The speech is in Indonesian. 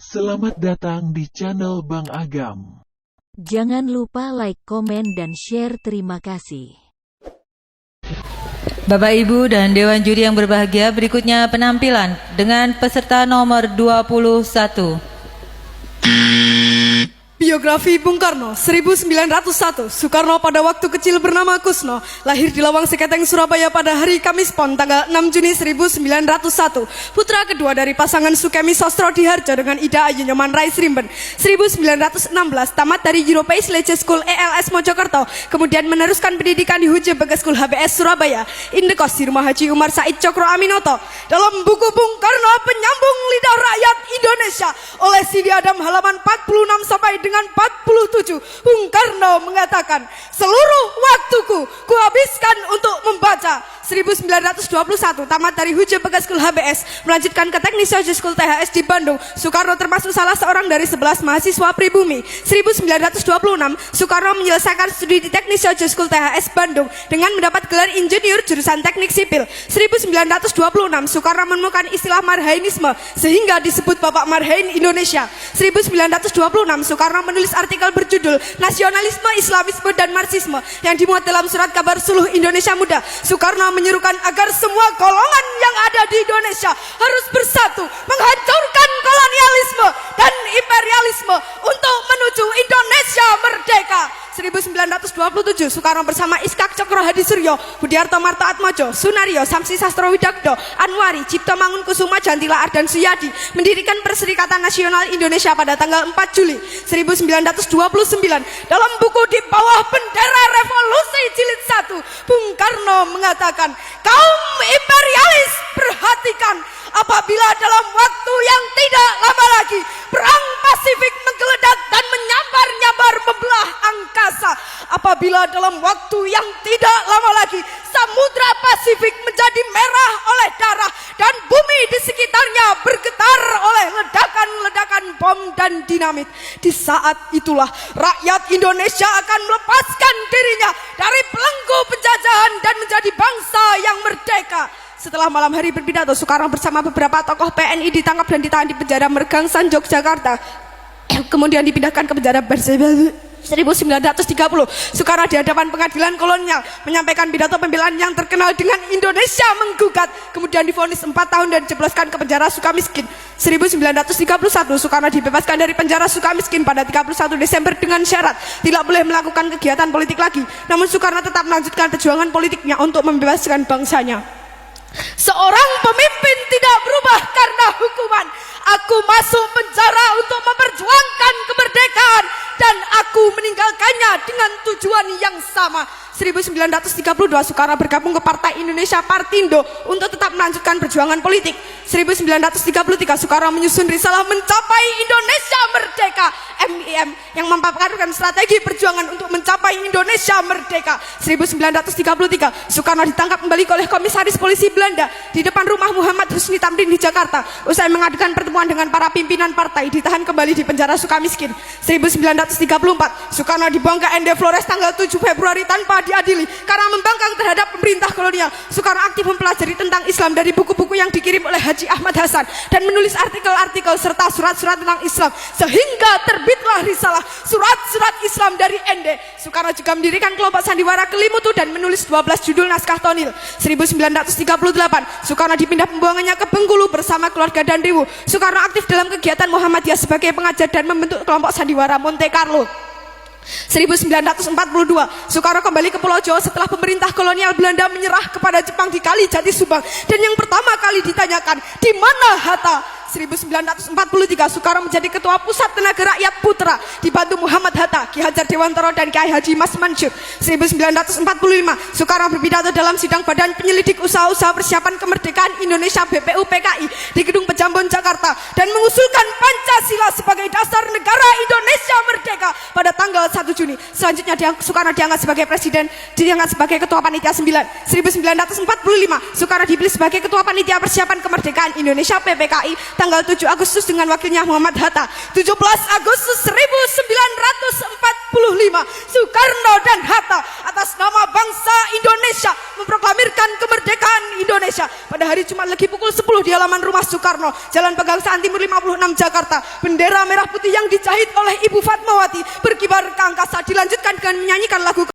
Selamat datang di channel Bang Agam. Jangan lupa like, komen, dan share. Terima kasih. Bapak, Ibu, dan Dewan Juri yang berbahagia, berikutnya penampilan dengan peserta nomor 21. Biografi Bung Karno, 1901. Soekarno pada waktu kecil bernama Kusno, lahir di Lawang Seketeng, Surabaya pada hari Kamis Pon tanggal 6 Juni 1901. Putra kedua dari pasangan Sukemi Sostro Diharjo dengan Ida Ayu Nyoman Rais Rimben. 1916 tamat dari European Leisure School ELS Mojokerto, kemudian meneruskan pendidikan di Huje Bagas School HBS Surabaya. Indekos di rumah Haji Umar Said Cokro Aminoto. Dalam buku Bung Karno Penyambung Lidah Rakyat Indonesia oleh Sidi Adam halaman 46 sampai dengan 47, Bung Karno mengatakan, seluruh waktuku kuhabiskan untuk membaca. 1921 tamat dari Huje Bagas School HBS, melanjutkan ke Teknik Social School THS di Bandung. Soekarno termasuk salah seorang dari 11 mahasiswa pribumi. 1926 Soekarno menyelesaikan studi di Teknik Social School THS Bandung dengan mendapat gelar insinyur jurusan Teknik Sipil. 1926 Soekarno menemukan istilah Marhainisme sehingga disebut Bapak Marhain Indonesia. 1926 Soekarno menulis artikel berjudul Nasionalisme, Islamisme, dan Marxisme yang dimuat dalam surat kabar Suluh Indonesia Muda. Soekarno menyerukan agar semua golongan yang ada di Indonesia harus bersatu menghancurkan kolonialisme dan imperialisme untuk menuju Indonesia merdeka. 1927 Soekarno bersama Iskak Cokro Hadi Suryo, Budiarto Marto Atmojo, Sunario, Samsi Sastro Widakdo, Anwari, Cipto Mangunkusuma, Jantila Ardan Suyadi mendirikan Perserikatan Nasional Indonesia pada tanggal 4 Juli 1929. Dalam buku Di Bawah Bendera Revolusi Jilid 1, Bung Karno mengatakan, kaum imperialis perhatikan, apabila dalam waktu yang tidak lama lagi perang Pasifik menggeledak dan menyambar-nyambar membelah angkasa, apabila dalam waktu yang tidak lama lagi Samudra Pasifik menjadi merah oleh darah dan bumi di sekitarnya bergetar oleh ledakan-ledakan bom dan dinamit, di saat itulah rakyat Indonesia akan melepaskan dirinya dari belenggu penjajahan dan menjadi bangsa yang merdeka. Setelah malam hari berpidato, Soekarno bersama beberapa tokoh PNI ditangkap dan ditahan di penjara Mergangsan, Yogyakarta. Kemudian dipindahkan ke penjara Bersebel. 1930 Soekarno di hadapan pengadilan kolonial menyampaikan pidato pembelaan yang terkenal dengan Indonesia menggugat, kemudian divonis 4 tahun dan dijebloskan ke penjara Sukamiskin. 1931 Soekarno dibebaskan dari penjara Sukamiskin pada 31 Desember dengan syarat tidak boleh melakukan kegiatan politik lagi. Namun Soekarno tetap melanjutkan perjuangan politiknya untuk membebaskan bangsanya. Seorang pemimpin tidak berubah karena hukuman. Aku masuk penjara untuk memperjuangkan kemerdekaan dan aku meninggalkannya dengan tujuan yang sama. 1932 Soekarno bergabung ke Partai Indonesia Partindo untuk tetap melanjutkan perjuangan politik. 1933 Soekarno menyusun risalah Mencapai Indonesia Merdeka (MIM) yang memaparkan strategi perjuangan untuk mencapai Indonesia merdeka. 1933 Soekarno ditangkap kembali oleh komisaris polisi Belanda di depan rumah Muhammad Husni Tamrin di Jakarta. Usai mengadukan pertemuan dengan para pimpinan partai, ditahan kembali di penjara Sukamiskin. 1934 Soekarno dibuang ke ND Flores tanggal 7 Februari tanpa diadili karena membangkang terhadap pemerintah kolonial. Soekarno aktif mempelajari tentang Islam dari buku-buku yang dikirim oleh Haji Ahmad Hasan dan menulis artikel-artikel serta surat-surat tentang Islam sehingga terbitlah risalah Surat-surat Islam dari ND. Soekarno juga mendirikan kelompok sandiwara Kelimutu dan menulis 12 judul naskah tonil. 1938 Soekarno dipindah pembuangannya ke Bengkulu bersama keluarga dan Dewu. Soekarno aktif dalam kegiatan Muhammadiyah sebagai pengajar dan membentuk kelompok sandiwara Monte Carlo. 1942 Soekarno kembali ke Pulau Jawa setelah pemerintah kolonial Belanda menyerah kepada Jepang di Kali Jati Subang, dan yang pertama kali ditanyakan, di mana Hatta? 1943 Soekarno menjadi ketua Pusat Tenaga Rakyat Putra dibantu Muhammad Hatta, Ki Hajar Dewantara, dan Kiai Haji Mas Mansur. 1945 Soekarno berpidato dalam sidang Badan Penyelidik Usaha-usaha Persiapan Kemerdekaan Indonesia BPUPKI di Gedung Pejambon Jakarta dan mengusulkan Pancasila sebagai dasar negara Indonesia merdeka pada tanggal 1 Juni. Selanjutnya Soekarno diangkat sebagai presiden, diangkat sebagai ketua panitia 9. 1945 Soekarno dipilih sebagai ketua panitia persiapan kemerdekaan Indonesia PPKI tanggal 7 Agustus dengan wakilnya Muhammad Hatta. 17 Agustus 1945 Soekarno dan Hatta atas nama bangsa Indonesia memproklamirkan kemerdekaan Indonesia. Pada pada hari Jumat Legi pukul 10 di halaman rumah Soekarno, Jalan Pegangsaan Timur 56 Jakarta. Bendera merah putih yang dijahit oleh Ibu Fatmawati berkibar ke angkasa, dilanjutkan dengan menyanyikan lagu